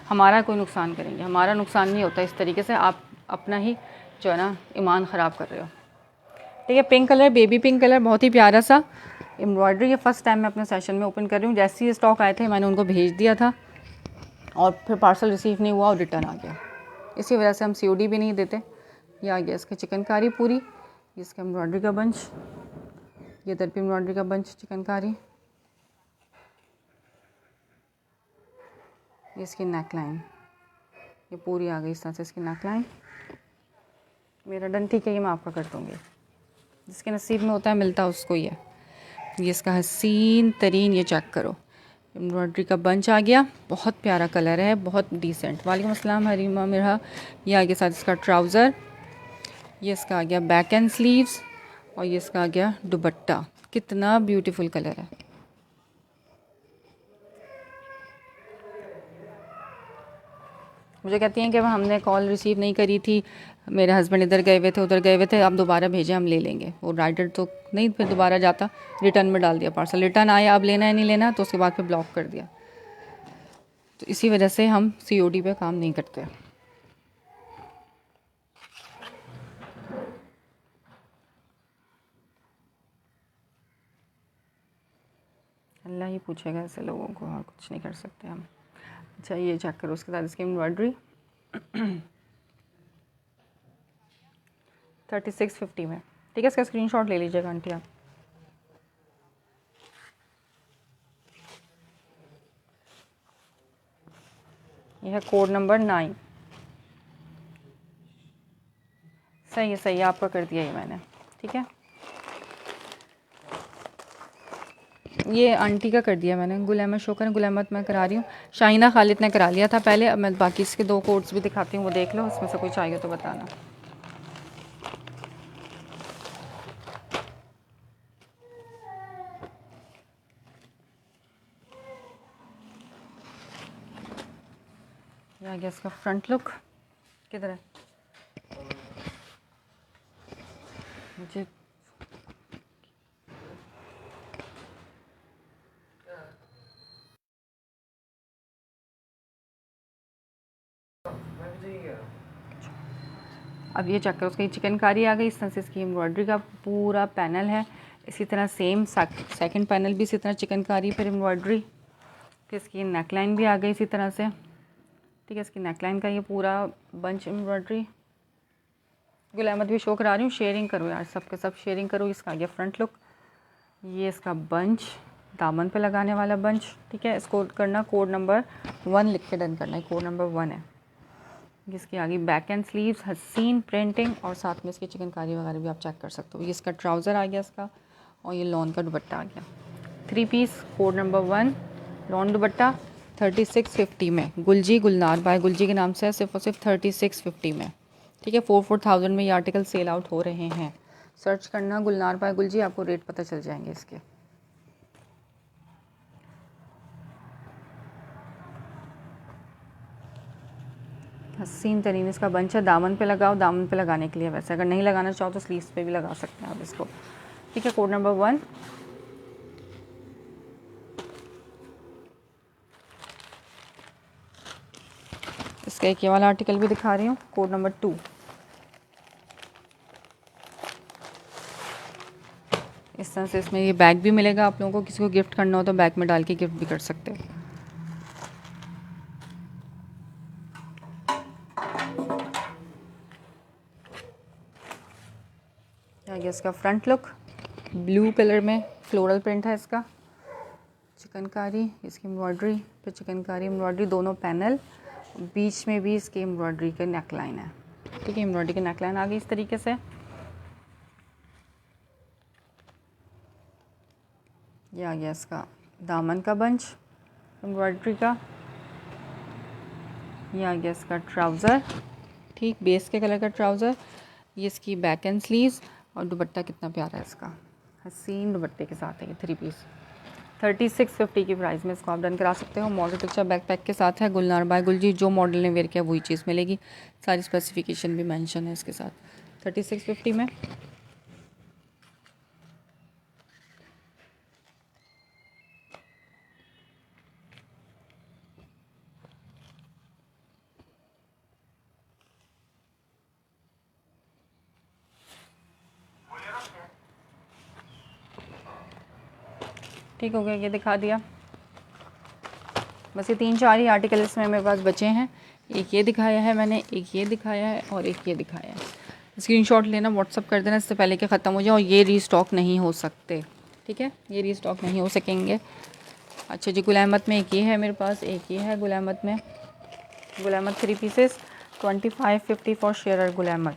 हमारा कोई नुकसान करेंगे। हमारा नुकसान नहीं होता इस तरीके से, आप अपना ही जो है ना ईमान ख़राब कर रहे हो। ठीक है, pink colour, baby pink colour, बहुत ही प्यारा सा एम्ब्रॉयडरी। ये फ़र्स्ट टाइम मैं अपने सेशन में ओपन कर रही हूँ। जैसे ही स्टॉक आए थे मैंने उनको भेज दिया था और फिर पार्सल रिसीव नहीं हुआ और रिटर्न आ गया। इसी वजह से हम COD भी नहीं देते। ये आ गया इसकी चिकनकारी पूरी, इसका एम्ब्रॉयडरी का बंच, ये इधर भी एम्ब्रॉयडरी का बंच चिकनकारी, ये इसकी नेक लाइन, ये पूरी आ गई इस तरह से इसकी नेक लाइन। मेरा डन ठीक है, ये मैं आपका कर दूँगी। जिसके नसीब में होता है मिलता है उसको ही है। ये इसका हसीन तरीन, ये चेक करो, एम्ब्रॉयडरी का बंच आ गया, बहुत प्यारा कलर है, बहुत डिसेंट। वालेकुम अस्सलाम हरीमा मिर्हा। ये आ गया साथ इसका ट्राउज़र, ये इसका आ गया बैक एंड स्लीव्स और ये इसका आ गया दुपट्टा। कितना ब्यूटीफुल कलर है। मुझे कहती हैं कि हमने कॉल रिसीव नहीं करी थी, मेरे हस्बैंड इधर गए हुए थे, उधर गए हुए थे, आप दोबारा भेजें हम ले लेंगे। वो राइडर तो नहीं फिर दोबारा जाता, रिटर्न में डाल दिया पार्सल। रिटर्न आया, अब लेना है नहीं लेना, तो उसके बाद फिर ब्लॉक कर दिया। तो इसी वजह से हम COD पे काम नहीं करते। अल्लाह ही पूछेगा ऐसे लोगों को, और कुछ नहीं कर सकते हम। अच्छा, ये चेक करो, उसके साथ इसकी एम्ब्रॉयडरी 3650 में। ठीक है, इसका स्क्रीनशॉट ले लीजिएगा आंटी आप। यह है कोड नंबर 9। सही है, सही है, आपका कर दिया ये मैंने। ठीक है, ये आंटी का कर दिया मैंने। गुल अहमद शो करें, गुल अहमद मैं करा रही हूँ। शाहिना खालिद ने करा लिया था पहले। अब मैं बाकी इसके 2 कोड्स भी दिखाती हूँ, वो देख लो, उसमें से कोई चाहिए तो बताना। ये आ गया इसका फ्रंट लुक। किधर है मुझे अब ये चेक करो, उसकी चिकनकारी आ गई। इस तरह से इसकी एम्ब्रॉयडरी का पूरा पैनल है। इसी तरह सेम सेकंड पैनल भी इसी तरह चिकनकारी पर एम्ब्रॉयडरी। फिर इसकी नेकलाइन भी आ गई इसी तरह से। ठीक है, इसकी नेकलाइन का ये पूरा बंच एम्ब्रॉयडरी। गुल अहमद भी शो करा रही हूँ, शेयरिंग करो यार, सबके सब शेयरिंग करो। इसका आ गया फ्रंट लुक, ये इसका बंच, दामन पे लगाने वाला बंच। ठीक है, इसको करना कोड नंबर 1 लिख के डन करना है, कोड नंबर 1 है। इसकी आगे बैक एंड स्लीव्स, हसीन प्रिंटिंग और साथ में इसकी चिकनकारी वगैरह भी आप चेक कर सकते हो। ये इसका ट्राउज़र आ गया इसका, और ये लॉन का दुपट्टा आ गया। 3 piece code number 1 lawn dupatta 3650 में। गुलजी गुलनार बाय गुलजी के नाम से है, सिर्फ और सिर्फ 3650 में। ठीक है, 4,000 में ये आर्टिकल सेल आउट हो रहे हैं। सर्च करना गुलनार बाय गुलजी, आपको रेट पता चल जाएंगे इसके। हसीन तरीन इसका बंच है। दामन पे लगाओ, दामन पे लगाने के लिए वैसे, अगर नहीं लगाना चाहो तो स्लीव्स पे भी लगा सकते हैं आप इसको। ठीक है, कोड नंबर 1। इसका एक ये वाला आर्टिकल भी दिखा रही हूँ, कोड नंबर 2। इस तरह से इसमें ये बैग भी मिलेगा आप लोगों को, किसी को गिफ्ट करना हो तो बैग में डाल के गिफ्ट भी कर सकते हो। आ गया इसका फ्रंट लुक, ब्लू कलर में फ्लोरल प्रिंट है इसका। चिकनकारी, इसकी एम्ब्रॉयडरी पे चिकनकारी एम्ब्रॉयडरी, दोनों पैनल, बीच में भी इसकी एम्ब्रॉयडरी का नेकलाइन है। ठीक है, एम्ब्रॉयडरी की नेकलाइन आ गई इस तरीके से। ये आ गया इसका दामन का बंच एम्ब्रॉयडरी का। ये आ गया इसका ट्राउज़र, ठीक बेस के कलर का ट्राउज़र। ये इसकी बैक एंड स्लीव्स और दुपट्टा कितना प्यारा है इसका, हसीन दुपट्टे के साथ है ये 3 पीस। 3650 की प्राइस में इसको आप डन करा सकते हो। मॉडल पिक्चर बैकपैक के साथ है। गुलनार बाय गुलजी, जो मॉडल ने वेयर किया वही चीज़ मिलेगी। सारी स्पेसिफिकेशन भी मेंशन है इसके साथ 3650 में। ठीक हो गया, ये दिखा दिया। बस ये 3-4 ही आर्टिकल इसमें मेरे पास बचे हैं। एक ये दिखाया है मैंने, एक ये दिखाया है और एक ये दिखाया है। स्क्रीनशॉट लेना, व्हाट्सअप कर देना इससे पहले कि ख़त्म हो जाए, और ये रीस्टॉक नहीं हो सकते। ठीक है, ये रीस्टॉक नहीं हो सकेंगे। अच्छा जी, गुल अहमद में एक ये है मेरे पास, एक ये है गुल अहमद में। Gul Ahmed 3 pieces 2550 for share Gul Ahmed.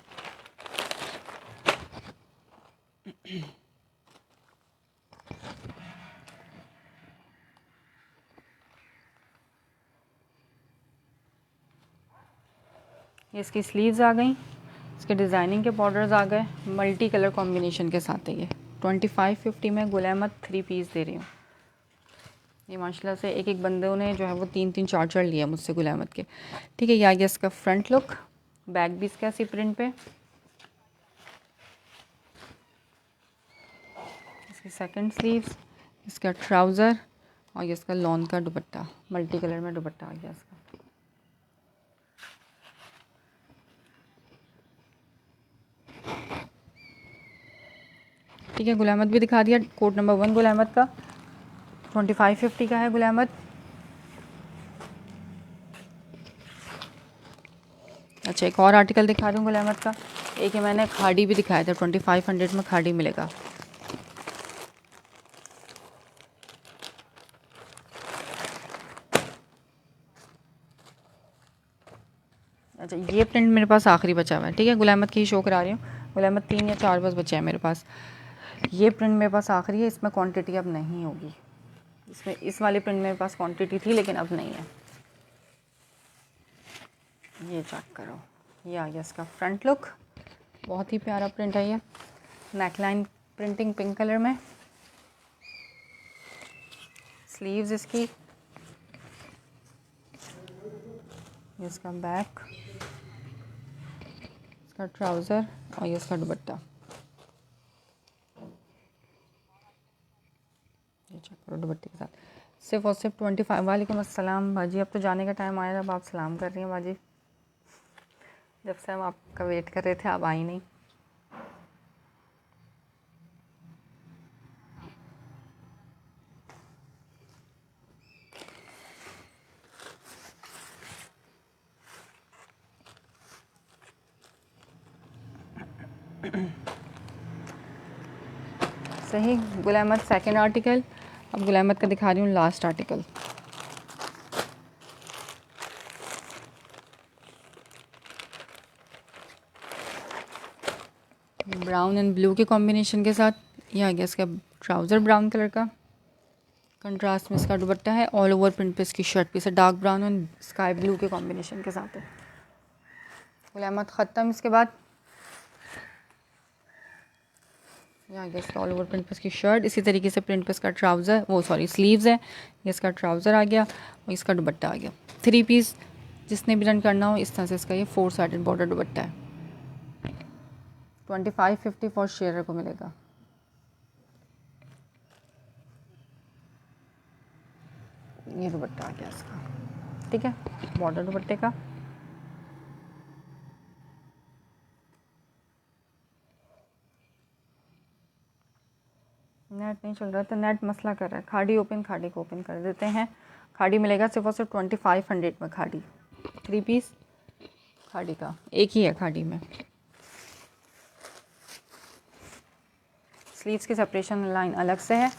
ये इसकी स्लीव्स आ गई, इसके डिज़ाइनिंग के बॉर्डर्स आ गए, मल्टी कलर कॉम्बिनेशन के साथ है ये। 2550 में गुल अहमद 3 पीस दे रही हूँ। ये माशाल्लाह से एक एक बंदों ने जो है वो 3-3 4-4 लिया मुझसे गुल अहमद के। ठीक है, ये आ गया इसका फ्रंट लुक, बैक भी इसका सी प्रिंट पे। इसकी सेकंड स्लीव्स, इसका ट्राउज़र और ये इसका लॉन का दुपट्टा, मल्टी कलर में दुपट्टा आ गया इसका। ठीक है, गुल अहमद भी दिखा दिया। कोड नंबर 1 गुल अहमद का 2550 का है गुल अहमद। अच्छा, एक और आर्टिकल दिखा दूँ गुल अहमद का। एक है मैंने खाड़ी भी दिखाया था, 2500 में खाड़ी मिलेगा। अच्छा, ये प्रिंट मेरे पास आखिरी बचा हुआ है। ठीक है, गुल अहमद की ही शो करा रही हूँ। गुल अहमद 3 या 4 बस बचे हैं मेरे पास। ये प्रिंट मेरे पास आखिरी है, इसमें क्वांटिटी अब नहीं होगी। इसमें इस वाले प्रिंट मेरे पास क्वांटिटी थी लेकिन अब नहीं है। ये चेक करो, ये आ गया इसका फ्रंट लुक, बहुत ही प्यारा प्रिंट है ये। नेकलाइन प्रिंटिंग पिंक कलर में, स्लीव्स इसकी, इसका बैक, इसका ट्राउज़र और ये इसका दुपट्टा। ये चेक करो दुपट्टे के साथ, सिर्फ और सिर्फ 25। वालेकुम अस्सलाम बाजी, अब तो जाने का टाइम आया, जब आप सलाम कर रही हैं बाजी। जब से हम आपका वेट कर रहे थे, आप आई नहीं। सही, गुल अहमद सेकेंड आर्टिकल। अब गुल अहमद का दिखा रही हूँ last article. Brown and blue के कॉम्बिनेशन के साथ ये आ गया इसका ट्राउज़र ब्राउन कलर का, कंट्रास्ट में इसका दुपट्टा है, ऑल ओवर प्रिंट पे इसकी शर्ट पीस है, dark brown and sky blue के कॉम्बिनेशन के साथ है। गुल अहमद ख़त्म। इसके बाद ये आ गया इसका ऑल ओवर प्रिंट पे इसकी शर्ट, इसी तरीके से प्रिंट पे इसका ट्राउज़र, वो सॉरी स्लीव्स है। ये इसका ट्राउज़र आ गया और इसका दुपट्टा आ गया। 3 पीस जिसने भी रन करना हो इस तरह से इसका ये 4 साइडेड बॉर्डर दुपट्टा है। 2550 फॉर शेयर को मिलेगा। ये दुपट्टा आ गया इसका। ठीक है, बॉर्डर दुपट्टे का। नेट नहीं चल रहा तो नेट मसला कर रहा है। खाड़ी ओपन, खाड़ी को ओपन कर देते हैं। खाड़ी मिलेगा सिर्फ और सिर्फ 2500 में। खाड़ी 3 पीस खाड़ी का एक ही है खाड़ी में। स्लीव्स की सेपरेशन लाइन अलग से है।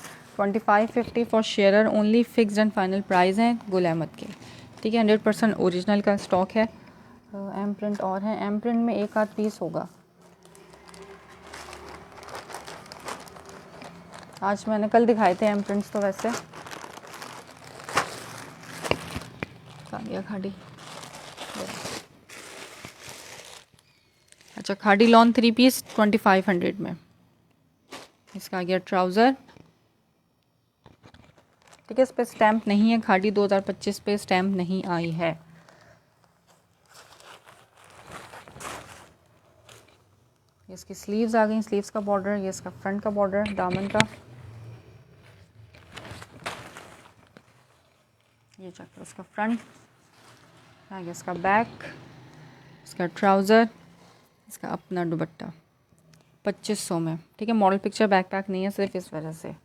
2550 for sharer only, fixed and final price हैं गुल अहमद के, ठीक है। 100% ओरिजिनल का स्टॉक है। एम प्रिंट और है, एम प्रिंट में एक आध पीस होगा। आज मैंने कल दिखाए थे एम प्रिंट्स तो वैसे खाड़ी। अच्छा, खाड़ी लॉन 3 पीस 2500 में। इसका आ गया ट्राउज़र, ठीक है। इस पर स्टैम्प नहीं है, खाड़ी 2025 पे स्टैम्प नहीं आई है। इसकी स्लीव्स आ गई, स्लीव्स का बॉर्डर, ये इसका फ्रंट का बॉर्डर दामन का। ये चेक करो, इसका फ्रंट आ गया, इसका बैक, इसका ट्राउज़र, इसका अपना दुपट्टा 2500 में, ठीक है। मॉडल पिक्चर बैकपैक नहीं है, सिर्फ इस वजह से।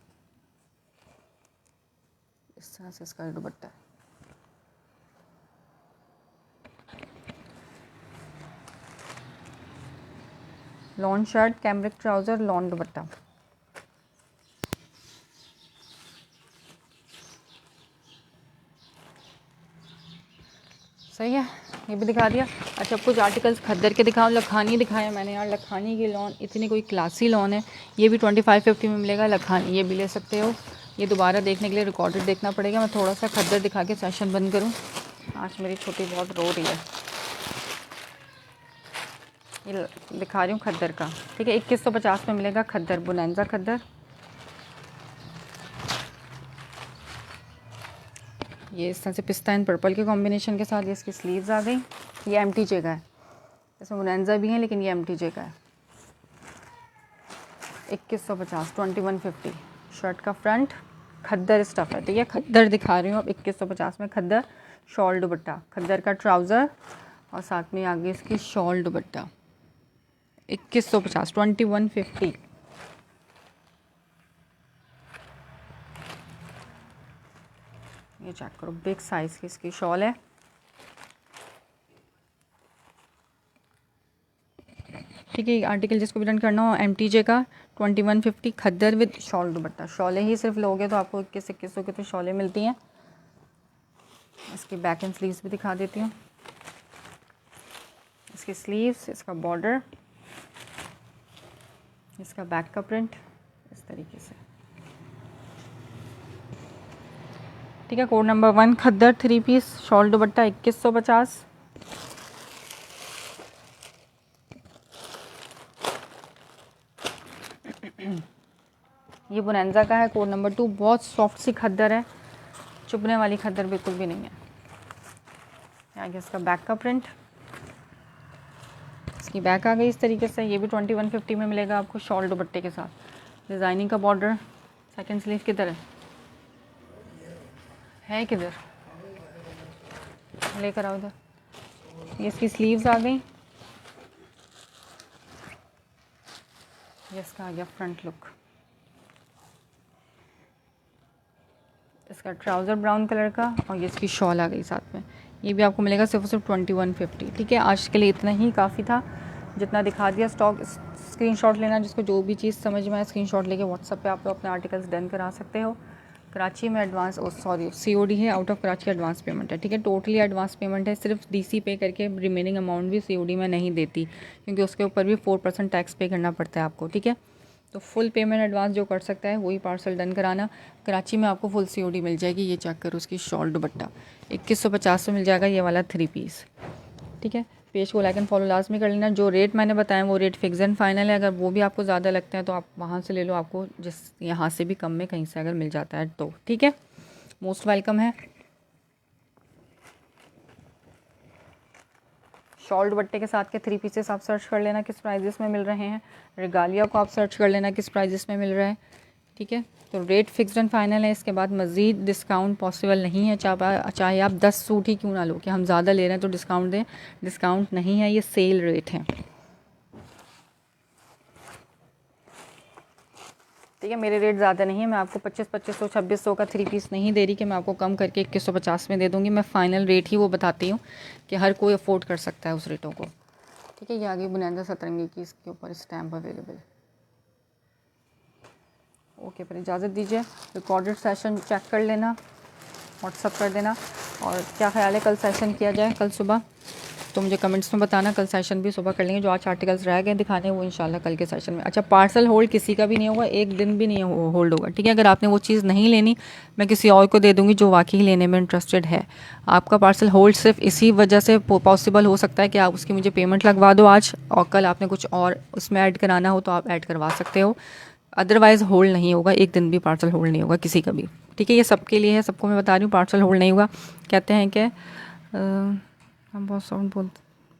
इस तरह से इसका दुपट्टा है। Lawn shirt, cambric trouser, lawn दुपट्टा। सही है, ये भी दिखा दिया। अच्छा, कुछ आर्टिकल्स खद्दर के दिखाओ। लखानी दिखाया मैंने यार, लखानी की लॉन इतनी कोई क्लासी लॉन है। ये भी 2550 में मिलेगा लखानी, ये भी ले सकते हो। ये दोबारा देखने के लिए रिकॉर्डेड देखना पड़ेगा। मैं थोड़ा सा खद्दर दिखा के सेशन बंद करूँ, आज मेरी छोटी बहुत रो रही है। ये दिखा रही हूँ खद्दर का, ठीक है। 2150 में मिलेगा खद्दर, बुनैंजा खद्दर। ये इस तरह से पिस्ता एंड पर्पल के कॉम्बिनेशन के साथ। ये इसकी स्लीव्स आ गई। ये MTJ का है, इसमें बुनैंजा भी है लेकिन ये MTJ का है। 2150, 2150। शर्ट का फ्रंट खद्दर स्टफ़ है, ठीक है। खद्दर दिखा रही हूँ अब 2150 में। खद्दर शॉल दुपट्टा, खद्दर का ट्राउज़र और साथ में आगे इसकी शॉल दुपट्टा। 2150, 2150। ये चेक करो, बिग साइज़ की इसकी शॉल है, ठीक है। आर्टिकल जिसको भी डन करना हो MTJ का 2150 खद्दर विद शॉल दुपट्टा। शॉलें ही सिर्फ लोगे तो आपको 2100 की तो शॉलें मिलती हैं। इसकी बैक एंड स्लीव्स भी दिखा देती हूँ। इसकी स्लीव्स, इसका बॉर्डर, इसका बैक का प्रिंट इस तरीके से, ठीक है। कोड नंबर 1 खद्दर 3 पीस शॉल दुपट्टा 2150। ये बुनैंजा का है, कोड नंबर 2। बहुत सॉफ्ट सी खद्दर है, चुभने वाली खद्दर बिल्कुल भी नहीं है। आगे इसका बैक का प्रिंट, इसकी बैक आ गई इस तरीके से। ये भी 2150 में मिलेगा आपको शॉल दुपट्टे के साथ। डिज़ाइनिंग का बॉर्डर, सेकंड स्लीव किधर है किधर, लेकर आओ इधर। ये इसकी स्लीव्स आ गई। ये इसका आ गया फ्रंट लुक। इसका ट्राउज़र ब्राउन कलर का और ये इसकी शॉल आ गई साथ में। ये भी आपको मिलेगा सिर्फ 2150, ठीक है। आज के लिए इतना ही काफ़ी था, जितना दिखा दिया। स्टॉक स्क्रीनशॉट लेना, जिसको जो भी चीज़ समझ में आए स्क्रीनशॉट लेके व्हाट्सएप पे आप लोग अपने आर्टिकल्स डन करा सकते हो। कराची में एडवांस COD है, out of Karachi advance payment है, ठीक है। टोटली एडवांस पेमेंट है, सिर्फ DC पे करके रिमेनिंग अमाउंट भी COD में नहीं देती, क्योंकि उसके ऊपर भी 4% टैक्स पे करना पड़ता है आपको, ठीक है। तो फुल पेमेंट एडवांस जो कर सकता है वही पार्सल डन कराना। कराची में आपको फुल COD मिल जाएगी। ये चेक करो, उसकी शॉल दुपट्टा 2150 में मिल जाएगा, ये वाला 3 पीस, ठीक है। पेज को लाइक एंड फॉलो लाजमी कर लेना। जो रेट मैंने बताया वो रेट फिक्स एंड फाइनल है। अगर वो भी आपको ज़्यादा लगता है तो आप वहाँ से ले लो, आपको जिस यहाँ से भी कम में कहीं से अगर मिल जाता है तो, ठीक है। मोस्ट वेलकम है। शॉल दुपट्टे के साथ के 3 पीसेस आप सर्च कर लेना किस प्राइजेस में मिल रहे हैं। रिगालिया को आप सर्च कर लेना किस प्राइजेस में मिल रहा है, ठीक है। तो रेट फिक्स्ड एंड फाइनल है। इसके बाद मज़ीद डिस्काउंट पॉसिबल नहीं है, चाहे आप 10 सूट ही क्यों ना लो कि हम ज़्यादा ले रहे हैं तो डिस्काउंट दें। डिस्काउंट नहीं है, ये सेल रेट है, ठीक है। मेरे रेट ज़्यादा नहीं है, मैं आपको 2500 2600 का 3 पीस नहीं दे रही कि मैं आपको कम करके 2150 में दे दूँगी। मैं फ़ाइनल रेट ही वो बताती हूँ कि हर कोई अफोर्ड कर सकता है उस रेटों को, ठीक है। ये आगे बुनैंदा सतरंगी की, इसके ऊपर स्टैम्प अवेलेबल। ओके, फिर इजाज़त दीजिए। रिकॉर्डेड सेशन चेक कर लेना, व्हाट्सअप कर देना, और क्या ख्याल है कल सेशन किया जाए कल सुबह, तो मुझे कमेंट्स में बताना। कल सेशन भी सुबह कर लेंगे, जो आज आर्टिकल्स रह गए दिखाने वो इंशाल्लाह कल के सेशन में। अच्छा, पार्सल होल्ड किसी का भी नहीं होगा, एक दिन भी नहीं होल्ड होगा, ठीक है। अगर आपने वो चीज़ नहीं लेनी, मैं किसी और को दे दूँगी जो वाकई लेने में इंटरेस्टेड है। आपका पार्सल होल्ड सिर्फ इसी वजह से पॉसिबल हो सकता है कि आप उसकी मुझे पेमेंट लगवा दो आज, और कल आपने कुछ और उसमें ऐड कराना हो तो आप ऐड करवा सकते हो। अदरवाइज़ होल्ड नहीं होगा, एक दिन भी पार्सल होल्ड नहीं होगा किसी का भी, ठीक है। ये सबके लिए है, सबको मैं बता रही हूँ, पार्सल होल्ड नहीं होगा। कहते हैं कि हम बहुत सॉफ्ट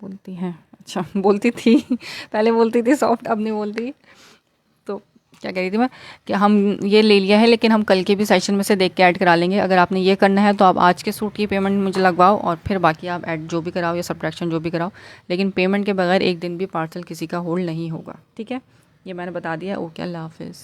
बोलती हैं, अच्छा बोलती थी पहले बोलती थी सॉफ्ट, अब नहीं बोलती। तो क्या कह रही थी मैं, कि हम ये ले लिया है, लेकिन हम कल के भी सेशन में से देख के ऐड करा लेंगे। अगर आपने ये करना है तो आप आज के सूट की पेमेंट मुझे लगवाओ, और फिर बाकी आप ऐड जो भी कराओ या सब्ट्रैक्शन जो भी कराओ, लेकिन पेमेंट के बगैर एक दिन भी पार्सल किसी का होल्ड नहीं होगा, ठीक है। ये मैंने बता दिया। ओके, अल्लाह हाफिज़।